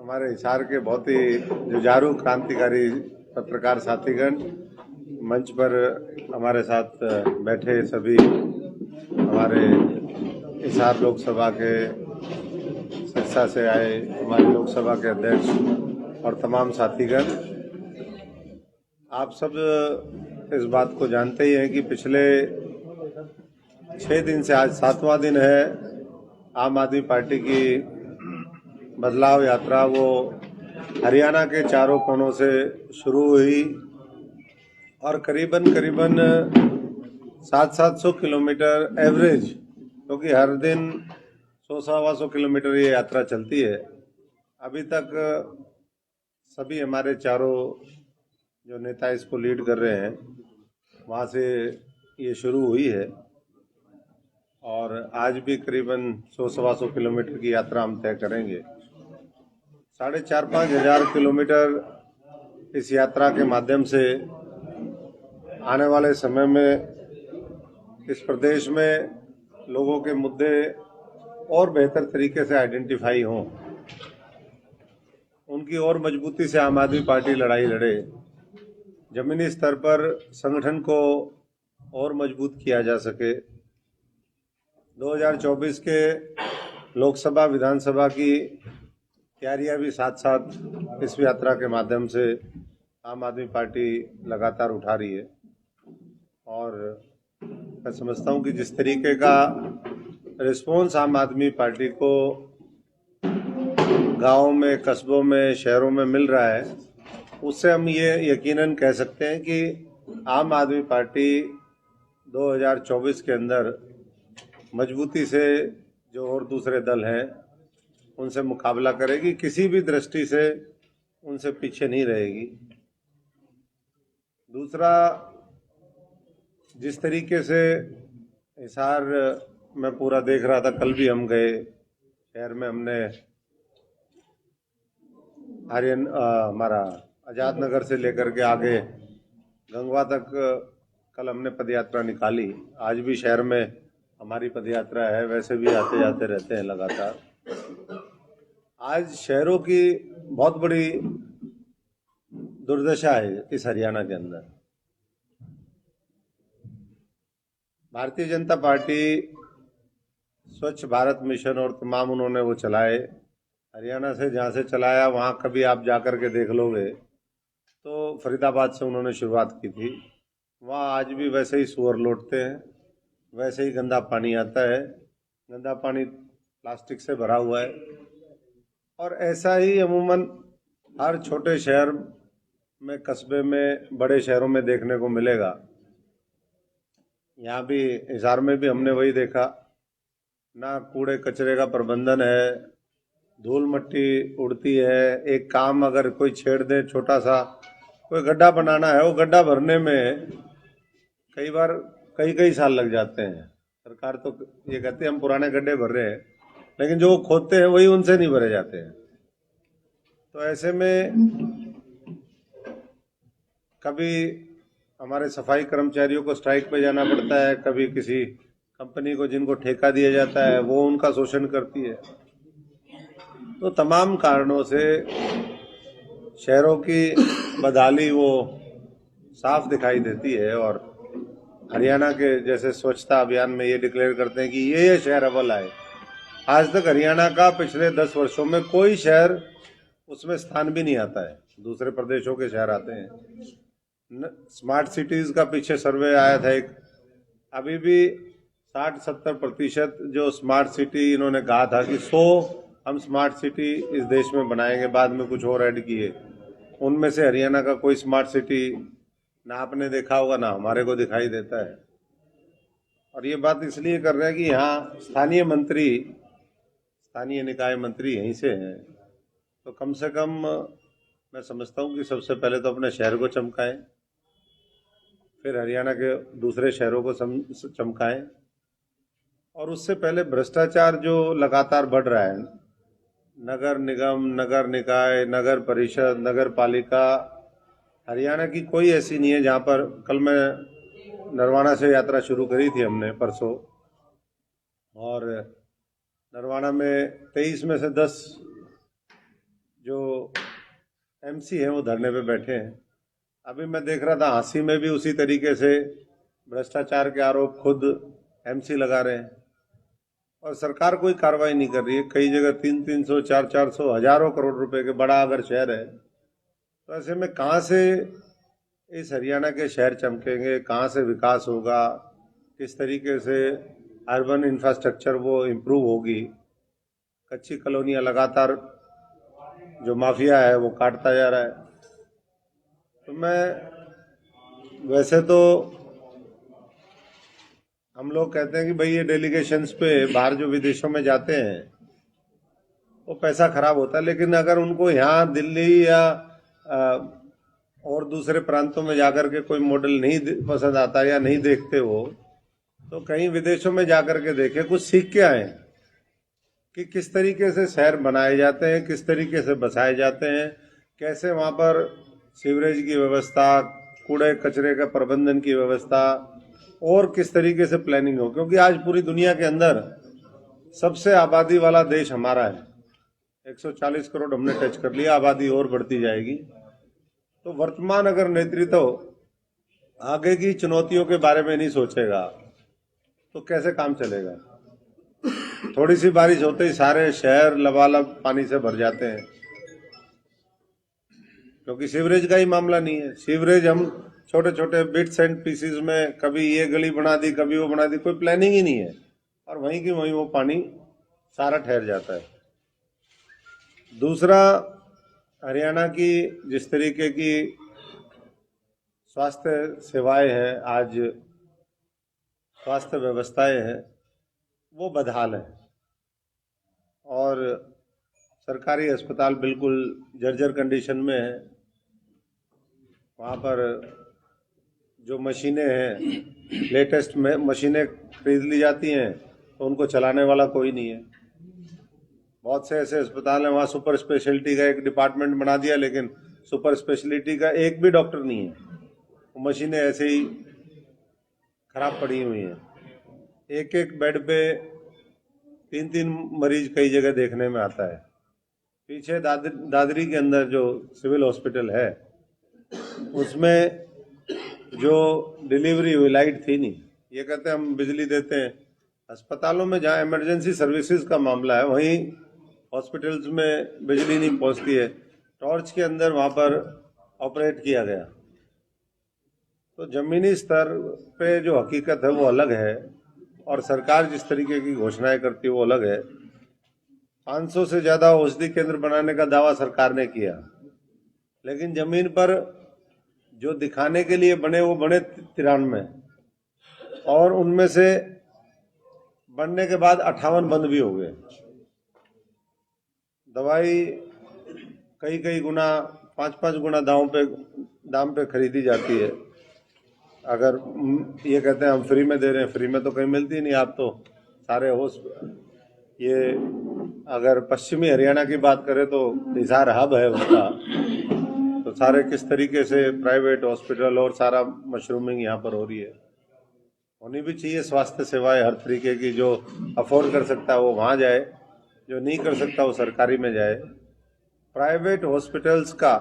हमारे हिसार के बहुत ही जुझारू क्रांतिकारी पत्रकार साथीगण, मंच पर हमारे साथ बैठे सभी हमारे हिसार लोकसभा के सिरसा से आए हमारे लोकसभा के अध्यक्ष और तमाम साथीगण, आप सब इस बात को जानते ही हैं कि पिछले 6 दिन से आज 7वां दिन है आम आदमी पार्टी की बदलाव यात्रा। वो हरियाणा के चारों कोनों से शुरू हुई और करीबन 700 किलोमीटर एवरेज, क्योंकि हर दिन 100-125 किलोमीटर ये यात्रा चलती है। अभी तक सभी हमारे चारों जो नेता इसको लीड कर रहे हैं वहाँ से ये शुरू हुई है और आज भी करीबन 100-125 किलोमीटर की यात्रा हम तय करेंगे। 4,500-5,000 किलोमीटर इस यात्रा के माध्यम से आने वाले समय में इस प्रदेश में लोगों के मुद्दे और बेहतर तरीके से आइडेंटिफाई हों, उनकी और मजबूती से आम आदमी पार्टी लड़ाई लड़े, जमीनी स्तर पर संगठन को और मजबूत किया जा सके। 2024 के लोकसभा विधानसभा की तैयारियां भी साथ साथ इस यात्रा के माध्यम से आम आदमी पार्टी लगातार उठा रही है और मैं समझता हूं कि जिस तरीके का रिस्पॉन्स आम आदमी पार्टी को गांवों में, कस्बों में, शहरों में मिल रहा है, उससे हम ये यकीनन कह सकते हैं कि आम आदमी पार्टी 2024 के अंदर मजबूती से जो और दूसरे दल हैं उनसे मुकाबला करेगी, किसी भी दृष्टि से उनसे पीछे नहीं रहेगी। दूसरा, जिस तरीके से हिसार मैं पूरा देख रहा था, कल भी हम गए शहर में, हमने हमारा आजाद नगर से लेकर के आगे गंगवा तक कल हमने पदयात्रा निकाली। आज भी शहर में हमारी पदयात्रा है, वैसे भी आते जाते रहते हैं लगातार। आज शहरों की बहुत बड़ी दुर्दशा है इस हरियाणा के अंदर। भारतीय जनता पार्टी स्वच्छ भारत मिशन और तमाम उन्होंने वो चलाए, हरियाणा से जहाँ से चलाया वहाँ कभी आप जाकर के देख लोगे तो फरीदाबाद से उन्होंने शुरुआत की थी। वहाँ आज भी वैसे ही सुअर लौटते हैं, वैसे ही गंदा पानी आता है, गंदा पानी प्लास्टिक से भरा हुआ है और ऐसा ही अमूमन हर छोटे शहर में, कस्बे में, बड़े शहरों में देखने को मिलेगा। यहाँ भी हिसार में भी हमने वही देखा, ना कूड़े कचरे का प्रबंधन है, धूल मट्टी उड़ती है। एक काम अगर कोई छेड़ दे, छोटा सा कोई गड्ढा बनाना है, वो गड्ढा भरने में कई बार कई साल लग जाते हैं। सरकार तो ये कहती है हम पुराने गड्ढे भर रहे हैं, लेकिन जो खोदते हैं वही उनसे नहीं भरे जाते हैं। तो ऐसे में कभी हमारे सफाई कर्मचारियों को स्ट्राइक पे जाना पड़ता है, कभी किसी कंपनी को जिनको ठेका दिया जाता है वो उनका शोषण करती है। तो तमाम कारणों से शहरों की बदहाली वो साफ दिखाई देती है और हरियाणा के जैसे स्वच्छता अभियान में ये डिक्लेयर करते हैं कि ये शहर अव्वल आए। आज तक हरियाणा का पिछले 10 वर्षों में कोई शहर उसमें स्थान भी नहीं आता है, दूसरे प्रदेशों के शहर आते हैं। स्मार्ट सिटीज का पीछे सर्वे आया था एक, अभी भी 60-70% जो स्मार्ट सिटी इन्होंने कहा था कि 100 हम स्मार्ट सिटी इस देश में बनाएंगे, बाद में कुछ और ऐड किए, उनमें से हरियाणा का कोई स्मार्ट सिटी ना आपने देखा होगा ना हमारे को दिखाई देता है। और ये बात इसलिए कर रहे हैं कि यहाँ स्थानीय निकाय मंत्री यहीं से हैं, तो कम से कम मैं समझता हूँ कि सबसे पहले तो अपने शहर को चमकाएं, फिर हरियाणा के दूसरे शहरों को चमकाएं। और उससे पहले भ्रष्टाचार जो लगातार बढ़ रहा है, नगर निगम, नगर निकाय, नगर परिषद, नगर पालिका, हरियाणा की कोई ऐसी नहीं है जहाँ पर, कल मैं नरवाना से यात्रा शुरू करी थी हमने परसों, और नरवाना में 23 में से 10 जो एमसी हैं वो धरने पे बैठे हैं। अभी मैं देख रहा था हांसी में भी उसी तरीके से भ्रष्टाचार के आरोप खुद एमसी लगा रहे हैं और सरकार कोई कार्रवाई नहीं कर रही है। कई जगह 300-300, 400-400, हजारों करोड़ रुपए के बड़ा अगर शहर है तो ऐसे में कहाँ से इस हरियाणा के शहर चमकेंगे, कहाँ से विकास होगा, किस तरीके से अर्बन इंफ्रास्ट्रक्चर वो इम्प्रूव होगी। कच्ची कॉलोनियां लगातार जो माफिया है वो काटता जा रहा है। तो मैं वैसे तो हम लोग कहते हैं कि भाई ये डेलीगेशंस पे बाहर जो विदेशों में जाते हैं वो पैसा खराब होता है, लेकिन अगर उनको यहाँ दिल्ली या और दूसरे प्रांतों में जाकर के कोई मॉडल नहीं पसंद आता या नहीं देखते हो तो कहीं विदेशों में जाकर के देखे, कुछ सीख के आए कि किस तरीके से शहर बनाए जाते हैं, किस तरीके से बसाए जाते हैं, कैसे वहाँ पर सीवरेज की व्यवस्था, कूड़े कचरे का प्रबंधन की व्यवस्था और किस तरीके से प्लानिंग हो। क्योंकि आज पूरी दुनिया के अंदर सबसे आबादी वाला देश हमारा है। 140 करोड़ हमने टच कर लिया, आबादी और बढ़ती जाएगी। तो वर्तमान अगर नेतृत्व आगे की चुनौतियों के बारे में नहीं सोचेगा तो कैसे काम चलेगा। थोड़ी सी बारिश होते ही सारे शहर लबालब पानी से भर जाते हैं, क्योंकि सीवरेज का ही मामला नहीं है। सीवरेज हम छोटे छोटे बिट्स एंड पीसेस में, कभी ये गली बना दी, कभी वो बना दी, कोई प्लानिंग ही नहीं है और वहीं की वहीं वो पानी सारा ठहर जाता है। दूसरा, हरियाणा की जिस तरीके की स्वास्थ्य सेवाएं हैं, आज स्वास्थ्य व्यवस्थाएं हैं, वो बदहाल है और सरकारी अस्पताल बिल्कुल जर्जर कंडीशन में है। वहाँ पर जो मशीनें हैं, लेटेस्ट में मशीनें खरीद ली जाती हैं तो उनको चलाने वाला कोई नहीं है। बहुत से ऐसे अस्पताल हैं वहाँ सुपर स्पेशलिटी का एक डिपार्टमेंट बना दिया, लेकिन सुपर स्पेशलिटी का एक भी डॉक्टर नहीं है। वो मशीनें ऐसे ही खराब पड़ी हुई हैं। एक एक बेड पे 3-3 मरीज कई जगह देखने में आता है। पीछे दादरी के अंदर जो सिविल हॉस्पिटल है उसमें जो डिलीवरी हुई लाइट थी नहीं। ये कहते हैं हम बिजली देते हैं। अस्पतालों में जहाँ इमरजेंसी सर्विसेज का मामला है वहीं हॉस्पिटल्स में बिजली नहीं पहुंचती है। टॉर्च के अंदर वहाँ पर ऑपरेट किया गया। तो जमीनी स्तर पे जो हकीकत है वो अलग है और सरकार जिस तरीके की घोषणाएं करती है वो अलग है। 500 से ज्यादा औषधि केंद्र बनाने का दावा सरकार ने किया, लेकिन जमीन पर जो दिखाने के लिए बने वो बने 93 और उनमें से बनने के बाद 58 बंद भी हो गए। दवाई कई गुना, 5-5 गुना दाम पे खरीदी जाती है। अगर ये कहते हैं हम फ्री में दे रहे हैं, फ्री में तो कहीं मिलती नहीं। आप तो सारे ये अगर पश्चिमी हरियाणा की बात करें तो हिसार हब है उसका, तो सारे किस तरीके से प्राइवेट हॉस्पिटल और सारा मशरूमिंग यहाँ पर हो रही है। होनी भी चाहिए स्वास्थ्य सेवाएं हर तरीके की। जो अफोर्ड कर सकता है वो वहाँ जाए, जो नहीं कर सकता वो सरकारी में जाए। प्राइवेट हॉस्पिटल्स का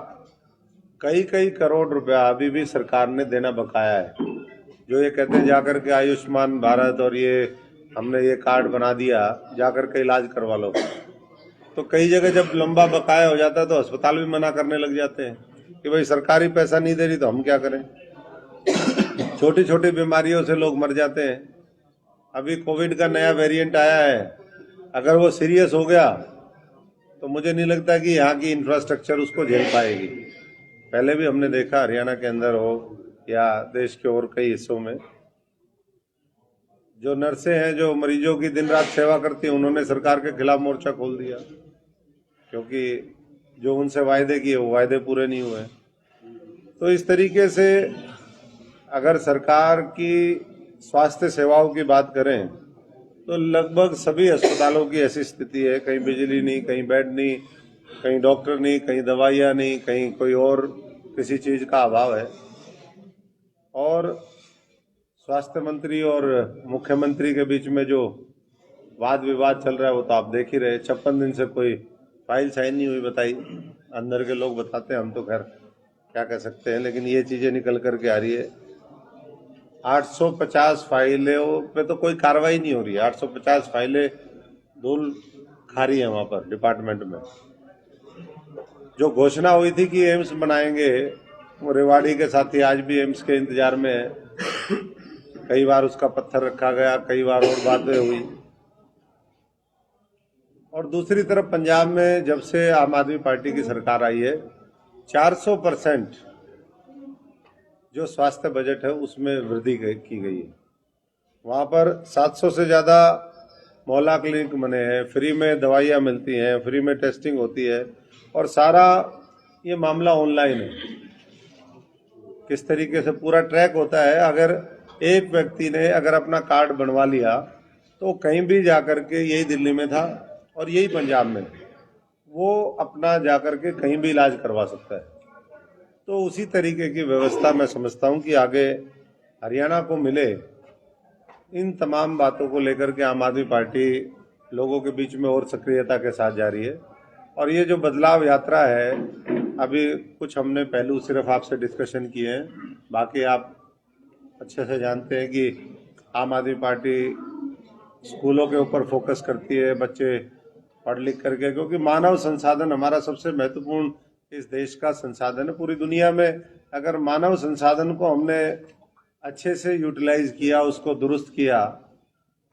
कई करोड़ रुपया अभी भी सरकार ने देना बकाया है। जो ये कहते हैं जाकर के आयुष्मान भारत और ये हमने ये कार्ड बना दिया, जाकर के इलाज करवा लो, तो कई जगह जब लंबा बकाया हो जाता है तो अस्पताल भी मना करने लग जाते हैं कि भाई सरकारी पैसा नहीं दे रही तो हम क्या करें। छोटी छोटी बीमारियों से लोग मर जाते हैं। अभी कोविड का नया वेरिएंट आया है, अगर वो सीरियस हो गया तो मुझे नहीं लगता कि यहाँ की इंफ्रास्ट्रक्चर उसको झेल पाएगी। पहले भी हमने देखा हरियाणा के अंदर हो या देश के और कई हिस्सों में, जो नर्सें हैं जो मरीजों की दिन रात सेवा करती हैं, उन्होंने सरकार के खिलाफ मोर्चा खोल दिया, क्योंकि जो उनसे वायदे किए वो वायदे पूरे नहीं हुए। तो इस तरीके से अगर सरकार की स्वास्थ्य सेवाओं की बात करें तो लगभग सभी अस्पतालों की ऐसी स्थिति है, कहीं बिजली नहीं, कहीं बेड नहीं, कहीं डॉक्टर नहीं, कहीं दवाइयाँ नहीं, कहीं कोई और किसी चीज़ का अभाव है। और स्वास्थ्य मंत्री और मुख्यमंत्री के बीच में जो वाद विवाद चल रहा है वो तो आप देख ही रहे। 56 दिन से कोई फाइल साइन नहीं हुई बताई, अंदर के लोग बताते हैं, हम तो खैर क्या कह सकते हैं, लेकिन ये चीजें निकल करके आ रही है। 850 फाइलों पे तो कोई कार्रवाई नहीं हो रही है। 850 फाइलें धूल खा रही है वहां पर डिपार्टमेंट में। जो घोषणा हुई थी कि एम्स बनाएंगे, वो रेवाड़ी के साथी आज भी एम्स के इंतजार में है। कई बार उसका पत्थर रखा गया, कई बार और बातें हुई। और दूसरी तरफ पंजाब में जब से आम आदमी पार्टी की सरकार आई है, 400% जो स्वास्थ्य बजट है उसमें वृद्धि की गई है। वहां पर 700 से ज्यादा मोहल्ला क्लिनिक बने हैं, फ्री में दवाइयां मिलती हैं, फ्री में टेस्टिंग होती है, और सारा ये मामला ऑनलाइन है। किस तरीके से पूरा ट्रैक होता है। अगर एक व्यक्ति ने अगर अपना कार्ड बनवा लिया तो कहीं भी जाकर के, यही दिल्ली में था और यही पंजाब में, वो अपना जाकर के कहीं भी इलाज करवा सकता है। तो उसी तरीके की व्यवस्था मैं समझता हूं कि आगे हरियाणा को मिले। इन तमाम बातों को लेकर के आम आदमी पार्टी लोगों के बीच में और सक्रियता के साथ जा रही है। और ये जो बदलाव यात्रा है, अभी कुछ हमने पहलू सिर्फ आपसे डिस्कशन किए हैं, बाकी आप अच्छे से जानते हैं कि आम आदमी पार्टी स्कूलों के ऊपर फोकस करती है, बच्चे पढ़ लिख करके, क्योंकि मानव संसाधन हमारा सबसे महत्वपूर्ण इस देश का संसाधन है। पूरी दुनिया में अगर मानव संसाधन को हमने अच्छे से यूटिलाइज किया, उसको दुरुस्त किया,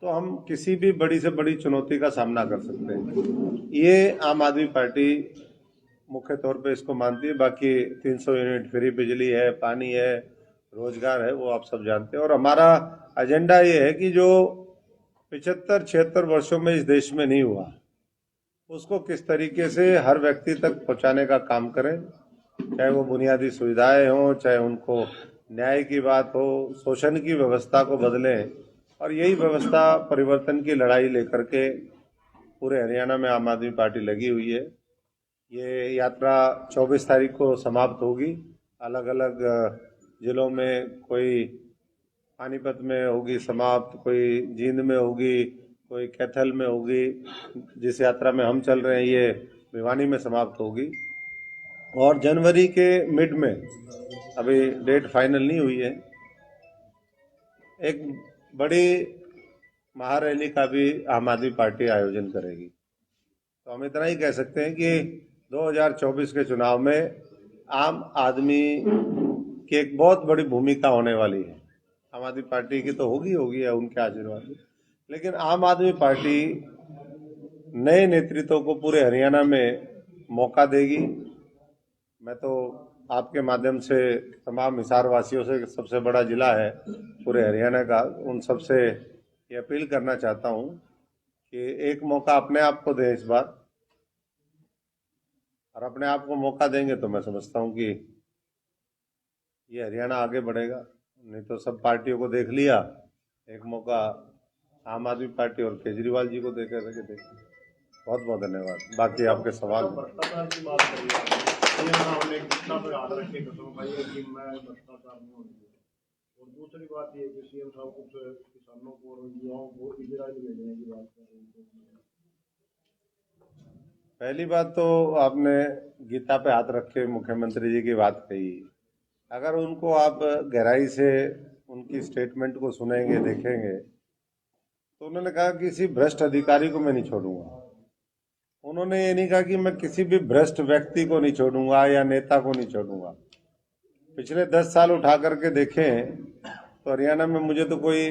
तो हम किसी भी बड़ी से बड़ी चुनौती का सामना कर सकते हैं। ये आम आदमी पार्टी मुख्य तौर पे इसको मानती है। बाकी 300 यूनिट फ्री बिजली है, पानी है, रोजगार है, वो आप सब जानते हैं। और हमारा एजेंडा ये है कि जो 75-76 वर्षों में इस देश में नहीं हुआ, उसको किस तरीके से हर व्यक्ति तक पहुंचाने का काम करें, चाहे वो बुनियादी सुविधाएं हों, चाहे उनको न्याय की बात हो, शोषण की व्यवस्था को बदलें। और यही व्यवस्था परिवर्तन की लड़ाई लेकर के पूरे हरियाणा में आम आदमी पार्टी लगी हुई है। ये यात्रा 24 तारीख को समाप्त होगी। अलग अलग जिलों में, कोई पानीपत में होगी समाप्त, कोई जींद में होगी, कोई कैथल में होगी। जिस यात्रा में हम चल रहे हैं ये भिवानी में समाप्त होगी। और जनवरी के मिड में, अभी डेट फाइनल नहीं हुई है, एक बड़ी महारैली का भी आम आदमी पार्टी आयोजन करेगी। तो हम इतना ही कह सकते हैं कि 2024 के चुनाव में आम आदमी की एक बहुत बड़ी भूमिका होने वाली है। आम आदमी पार्टी की तो होगी है उनके आशीर्वाद में, लेकिन आम आदमी पार्टी नए नेतृत्व को पूरे हरियाणा में मौका देगी। मैं तो आपके माध्यम से तमाम हिसार वासियों से, सबसे बड़ा जिला है पूरे हरियाणा का, उन सबसे ये अपील करना चाहता हूं कि एक मौका अपने आप को दें इस बार। और अपने आप को मौका देंगे तो मैं समझता हूं कि ये हरियाणा आगे बढ़ेगा। नहीं तो सब पार्टियों को देख लिया, एक मौका आम आदमी पार्टी और केजरीवाल जी को देकर रखे थे। बहुत बहुत धन्यवाद। बाकी आपके सवाल भ्रष्टाचार की बात करिए, हमने कितना पे हाथ रखे कसम खाई है कि मैं भ्रष्टाचार नहीं होने। और दूसरी बात ये कि सीएम साहब कुछ किसानों को और युवाओं को इजराइल भेजने की बात कर रहे हैं। पहली बात तो आपने गीता पे हाथ रख के मुख्यमंत्री जी की बात कही। अगर उनको आप गहराई से उनकी स्टेटमेंट को सुनेंगे, देखेंगे, तो उन्होंने कहा कि किसी भ्रष्ट अधिकारी को मैं नहीं छोड़ूंगा। उन्होंने ये नहीं कहा कि मैं किसी भी भ्रष्ट व्यक्ति को नहीं छोड़ूंगा या नेता को नहीं छोड़ूंगा। पिछले 10 साल उठा करके देखें तो हरियाणा में मुझे तो कोई,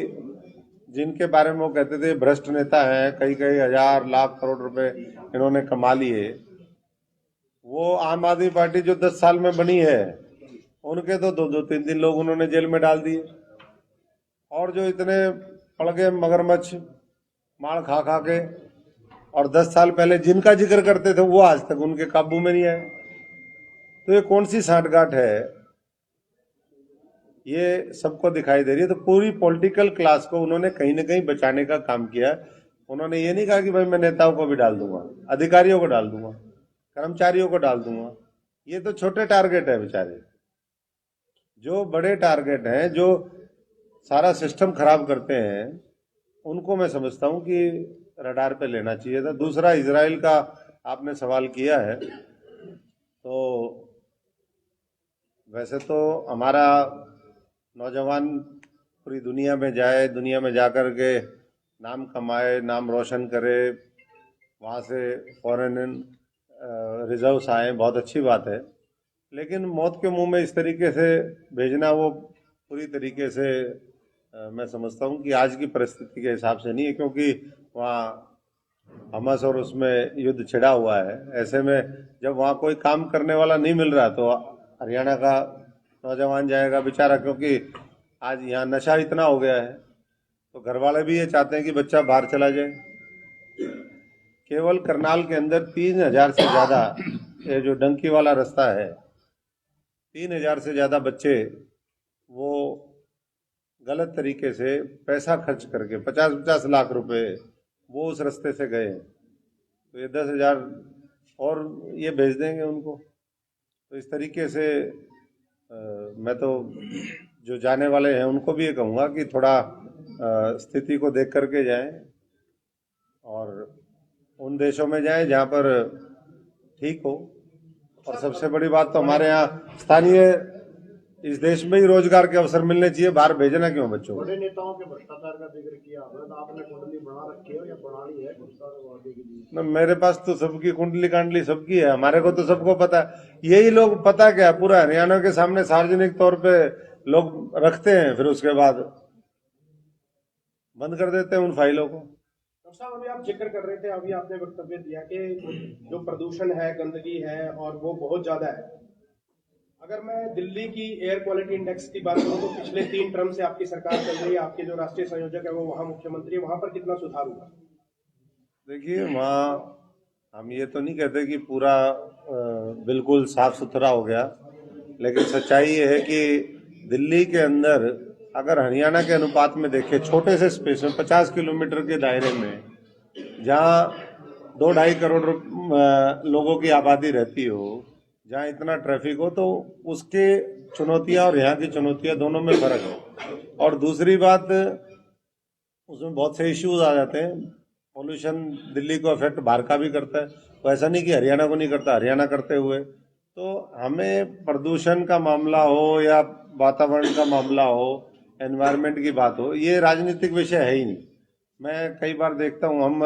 जिनके बारे में वो कहते थे भ्रष्ट नेता हैं, कई कई हजार लाख करोड़ रुपए इन्होंने कमा लिए, वो आम आदमी पार्टी जो 10 साल में बनी है, उनके तो 2-2, 3-3 लोग उन्होंने जेल में डाल दिए। और जो इतने पड़ गए मगरमच्छ मार खा खा के, और 10 साल पहले जिनका जिक्र करते थे वो आज तक उनके काबू में नहीं आए। तो ये कौन सी सांठगांठ है, ये सबको दिखाई दे रही है। तो पूरी पॉलिटिकल क्लास को उन्होंने कहीं ना कहीं बचाने का काम किया। उन्होंने ये नहीं कहा कि भाई मैं नेताओं को भी डाल दूंगा, अधिकारियों को डाल दूंगा, कर्मचारियों को डाल दूंगा। ये तो छोटे टारगेट है बेचारे। जो बड़े टारगेट हैं, जो सारा सिस्टम खराब करते हैं, उनको मैं समझता हूं कि रडार पे लेना चाहिए था। दूसरा, इजराइल का आपने सवाल किया है, तो वैसे तो हमारा नौजवान पूरी दुनिया में जाए, दुनिया में जाकर के नाम कमाए, नाम रोशन करे, वहाँ से फॉरेन रिजर्व्स आए, बहुत अच्छी बात है। लेकिन मौत के मुंह में इस तरीके से भेजना वो पूरी तरीके से मैं समझता हूँ कि आज की परिस्थिति के हिसाब से नहीं है, क्योंकि वहाँ हमस और उसमें युद्ध छिड़ा हुआ है। ऐसे में जब वहाँ कोई काम करने वाला नहीं मिल रहा तो हरियाणा का नौजवान जाएगा बेचारा, क्योंकि आज यहाँ नशा इतना हो गया है, तो घर वाले भी ये चाहते हैं कि बच्चा बाहर चला जाए। केवल करनाल के अंदर 3000 से ज़्यादा, ये जो डंकी वाला रास्ता है, 3000 से ज़्यादा बच्चे वो गलत तरीके से पैसा खर्च करके 50-50 लाख रुपए वो उस रास्ते से गए हैं। तो ये 10,000 और ये भेज देंगे उनको। तो इस तरीके से मैं तो जो जाने वाले हैं उनको भी ये कहूँगा कि थोड़ा स्थिति को देख करके जाएं और उन देशों में जाएं जहाँ पर ठीक हो। और सबसे बड़ी बात तो हमारे यहाँ स्थानीय, इस देश में ही रोजगार के अवसर मिलने चाहिए, बाहर भेजना क्यों बच्चों को। बड़े नेताओं के भ्रष्टाचार का जिक्र किया आपने, तो आपने कुंडली बना रखी है या बना ली है भ्रष्टाचार के लिए? न, मेरे पास तो सबकी कुंडली कांडली सबकी है, हमारे को तो सबको पता है। यही लोग पता क्या पूरा हरियाणा के सामने सार्वजनिक तौर पे लोग रखते हैं, फिर उसके बाद बंद कर देते हैं उन फाइलों को। डॉक्टर साहब, अभी आप जिक्र कर रहे थे, अभी आपने वक्तव्य दिया कि जो प्रदूषण है, गंदगी है और वो बहुत ज्यादा है। अगर मैं दिल्ली की एयर क्वालिटी इंडेक्स की बात करूं तो पिछले 3 टर्म से आपकी सरकार चल रही है, आपके जो राष्ट्रीय संयोजक है वो वहां मुख्यमंत्री है, वहां पर कितना सुधार हुआ? देखिए, वहाँ हम ये तो नहीं कहते कि पूरा बिल्कुल साफ सुथरा हो गया, लेकिन सच्चाई ये है कि दिल्ली के अंदर अगर हरियाणा के अनुपात में देखें, छोटे से स्पेस में 50 किलोमीटर के दायरे में जहाँ 2-2.5 करोड़ लोगों की आबादी रहती हो, जहाँ इतना ट्रैफिक हो, तो उसके चुनौतियाँ और यहाँ की चुनौतियाँ दोनों में फर्क है। और दूसरी बात, उसमें बहुत से इश्यूज आ जाते हैं। पोल्यूशन दिल्ली को अफेक्ट बाहर का भी करता है, तो ऐसा नहीं कि हरियाणा को नहीं करता, हरियाणा करते हुए। तो हमें प्रदूषण का मामला हो या वातावरण का मामला हो, एनवायरनमेंट की बात हो, ये राजनीतिक विषय है ही नहीं। मैं कई बार देखता हूँ, हम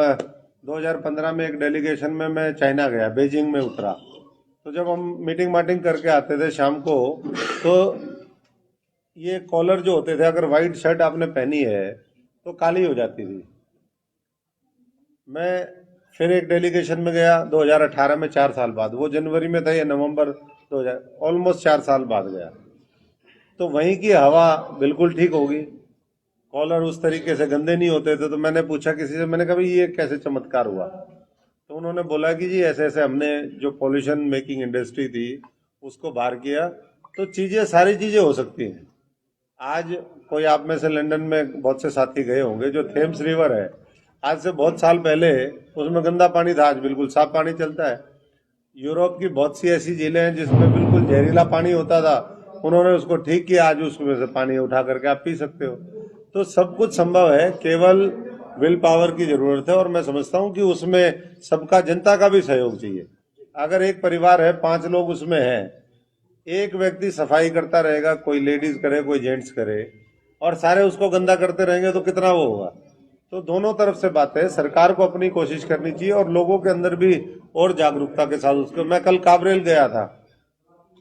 2015 में एक डेलीगेशन में मैं चाइना गया, बीजिंग में उतरा, तो जब हम मीटिंग माटिंग करके आते थे शाम को, तो ये कॉलर जो होते थे, अगर वाइट शर्ट आपने पहनी है तो काली हो जाती थी। मैं फिर एक डेलीगेशन में गया 2018 में, 4 साल बाद, वो जनवरी में था या नवंबर 2000, ऑलमोस्ट 4 साल बाद गया, तो वहीं की हवा बिल्कुल ठीक होगी, कॉलर उस तरीके से गंदे नहीं होते थे। तो मैंने पूछा किसी से, मैंने कहा भाई ये कैसे चमत्कार हुआ? तो उन्होंने बोला कि जी ऐसे ऐसे हमने जो पॉल्यूशन मेकिंग इंडस्ट्री थी उसको बाहर किया, तो चीज़ें, सारी चीज़ें हो सकती हैं। आज कोई आप में से लंदन में बहुत से साथी गए होंगे, जो थेम्स रिवर है, आज से बहुत साल पहले उसमें गंदा पानी था, आज बिल्कुल साफ पानी चलता है। यूरोप की बहुत सी ऐसी झीलें हैं जिसमें बिल्कुल जहरीला पानी होता था, उन्होंने उसको ठीक किया, आज उसमें से पानी उठा करके आप पी सकते हो। तो सब कुछ संभव है, केवल विल पावर की जरूरत है। और मैं समझता हूँ कि उसमें सबका, जनता का भी सहयोग चाहिए। अगर एक परिवार है, 5 लोग उसमें हैं, एक व्यक्ति सफाई करता रहेगा, कोई लेडीज करे कोई जेंट्स करे, और सारे उसको गंदा करते रहेंगे तो कितना वो होगा। तो दोनों तरफ से बात है, सरकार को अपनी कोशिश करनी चाहिए और लोगों के अंदर भी और जागरूकता के साथ उसको। मैं कल काबरेल गया था,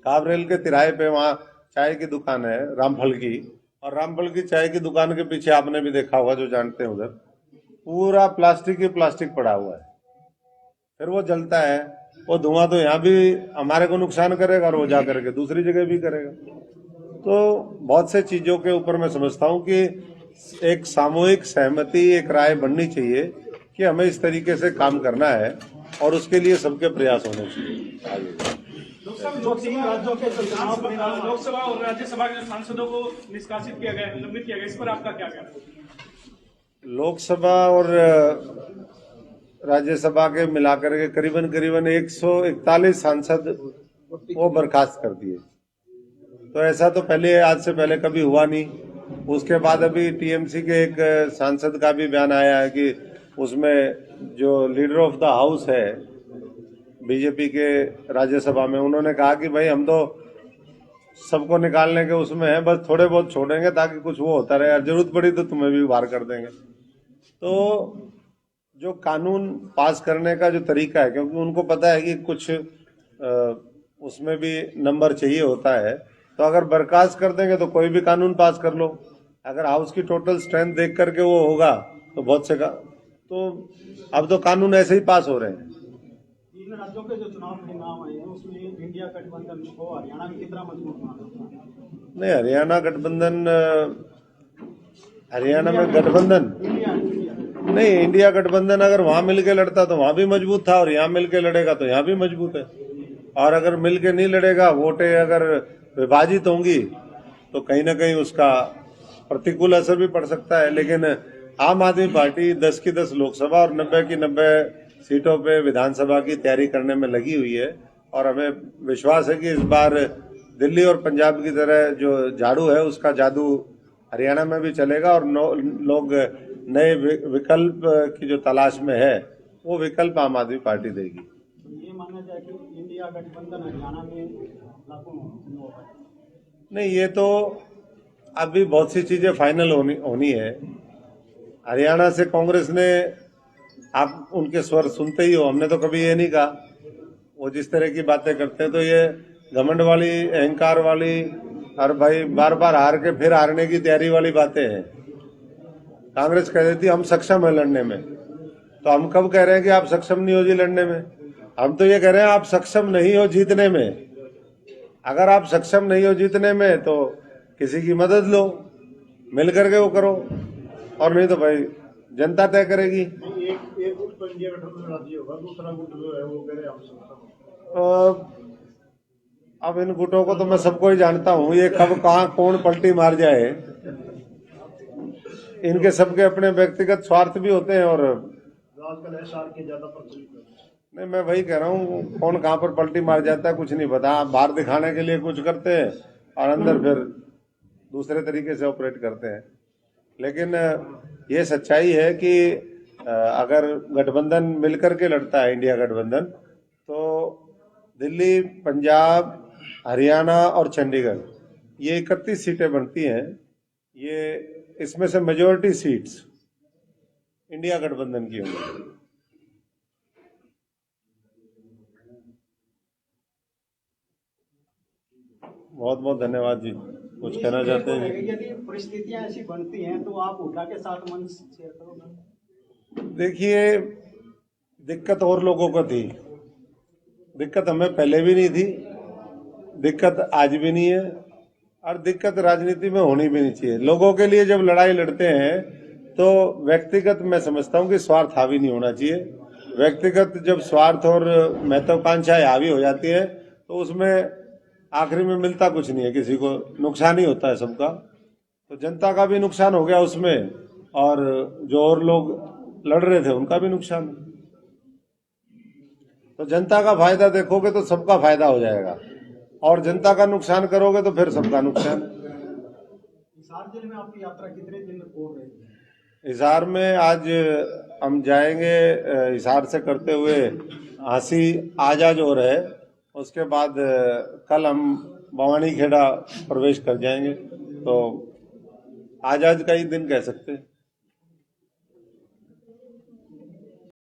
काबरेल के तिराहे पे वहाँ चाय की दुकान है रामफल की, और रामफल की चाय की दुकान के पीछे आपने भी देखा होगा, जो जानते हैं, उधर पूरा प्लास्टिक ही प्लास्टिक पड़ा हुआ है। फिर वो जलता है, वो धुआं तो यहाँ भी हमारे को नुकसान करेगा और वो जा करके दूसरी जगह भी करेगा। तो बहुत से चीजों के ऊपर मैं समझता हूँ कि एक सामूहिक सहमति, एक राय बननी चाहिए कि हमें इस तरीके से काम करना है, और उसके लिए सबके प्रयास होने चाहिए आगे। लोकसभा और राज्यसभा के सांसदों को निष्कासित किया गया, निलंबित किया गया, इस पर आपका क्या कहना है? लोकसभा और राज्यसभा के मिलाकर के करीबन 141 सांसद वो बर्खास्त कर दिए। तो ऐसा तो पहले, आज से पहले कभी हुआ नहीं। उसके बाद अभी टीएमसी के एक सांसद का भी बयान आया है कि उसमें जो लीडर ऑफ द हाउस है बीजेपी के राज्यसभा में, उन्होंने कहा कि भाई हम तो सबको निकालने के उसमें हैं, बस थोड़े बहुत छोड़ेंगे ताकि कुछ वो होता रहे, और जरूरत पड़ी तो तुम्हें भी बाहर कर देंगे। तो जो कानून पास करने का जो तरीका है, क्योंकि उनको पता है कि कुछ उसमें भी नंबर चाहिए होता है, तो अगर बर्खास्त कर देंगे तो कोई भी कानून पास कर लो। अगर हाउस की टोटल स्ट्रेंथ देख करके वो होगा तो बहुत से तो अब तो कानून ऐसे ही पास हो रहे हैं। इन राज्यों के जो चुनाव परिणाम आए हैं उसमें इंडिया गठबंधन को हरियाणा में कितना मजबूत माना? नहीं, हरियाणा में गठबंधन नहीं, इंडिया गठबंधन अगर वहां मिलके लड़ता तो वहां भी मजबूत था, और यहाँ मिलके लड़ेगा तो यहाँ भी मजबूत है। और अगर मिलके नहीं लड़ेगा, वोटें अगर विभाजित होंगी तो कहीं ना कहीं उसका प्रतिकूल असर भी पड़ सकता है। लेकिन आम आदमी पार्टी 10 की 10 लोकसभा और 90 की 90 सीटों पे विधानसभा की तैयारी करने में लगी हुई है, और हमें विश्वास है कि इस बार दिल्ली और पंजाब की तरह जो झाड़ू है उसका जादू हरियाणा में भी चलेगा, और लोग नए विकल्प की जो तलाश में है वो विकल्प आम आदमी पार्टी देगी। तो ये माना जाए कि इंडिया गठबंधन हरियाणा में लागू होगा? नहीं, ये तो अभी बहुत सी चीजें फाइनल होनी है। हरियाणा से कांग्रेस ने, आप उनके स्वर सुनते ही हो, हमने तो कभी ये नहीं कहा, वो जिस तरह की बातें करते हैं तो ये घमंड वाली, अहंकार वाली, और भाई बार बार हार के फिर हारने की तैयारी वाली बातें हैं। कांग्रेस कह देती हम सक्षम है लड़ने में, तो हम कब कह रहे हैं कि आप सक्षम नहीं हो जी लड़ने में? हम तो ये कह रहे हैं आप सक्षम नहीं हो जीतने में। अगर आप सक्षम नहीं हो जीतने में तो किसी की मदद लो, मिल करके वो करो, और नहीं तो भाई जनता तय करेगी। एक गुट तो इंडिया गठबंधन राज्य होगा, दूसरा गुट जो है वो कह रहे हम सक्षम। अब इन गुटों को तो मैं सबको ही जानता हूँ, ये कब कहाँ कौन पलटी मार जाए, इनके सबके अपने व्यक्तिगत स्वार्थ भी होते हैं। और आजकल एसआर के ज्यादा प्रचलित है। नहीं, मैं वही कह रहा हूँ, कौन कहाँ पर पलटी मार जाता है कुछ नहीं पता। बाहर दिखाने के लिए कुछ करते हैं और अंदर फिर दूसरे तरीके से ऑपरेट करते हैं। लेकिन ये सच्चाई है कि अगर गठबंधन मिलकर के लड़ता है, इंडिया गठबंधन, तो दिल्ली, पंजाब, हरियाणा और चंडीगढ़, ये 31 सीटें बनती हैं। ये इसमें से मेजॉरिटी सीट्स इंडिया गठबंधन की होंगी। बहुत बहुत धन्यवाद जी। कुछ कहना चाहते हैं? यदि परिस्थितियां ऐसी बनती हैं तो आप हुड्डा के साथ मंच शेयर करोगे? देखिए, दिक्कत और लोगों को थी, दिक्कत हमें पहले भी नहीं थी, दिक्कत आज भी नहीं है, और दिक्कत राजनीति में होनी भी नहीं चाहिए। लोगों के लिए जब लड़ाई लड़ते हैं तो व्यक्तिगत, मैं समझता हूं कि स्वार्थ हावी नहीं होना चाहिए। व्यक्तिगत जब स्वार्थ और महत्वाकांक्षाएं हावी हो जाती है तो उसमें आखिरी में मिलता कुछ नहीं है, किसी को नुकसान ही होता है सबका। तो जनता का भी नुकसान हो गया उसमें, और जो और लोग लड़ रहे थे उनका भी नुकसान। तो जनता का फायदा देखोगे तो सबका फायदा हो जाएगा, और जनता का नुकसान करोगे तो फिर सबका नुकसान। हिसार जिले में आपकी यात्रा कितने दिन हो रही है? हिसार में आज हम जाएंगे, हिसार से करते हुए हांसी आजाज हो रहे, उसके बाद कल हम भवानी खेड़ा प्रवेश कर जाएंगे। तो आजाज का ही दिन कह सकते हैं।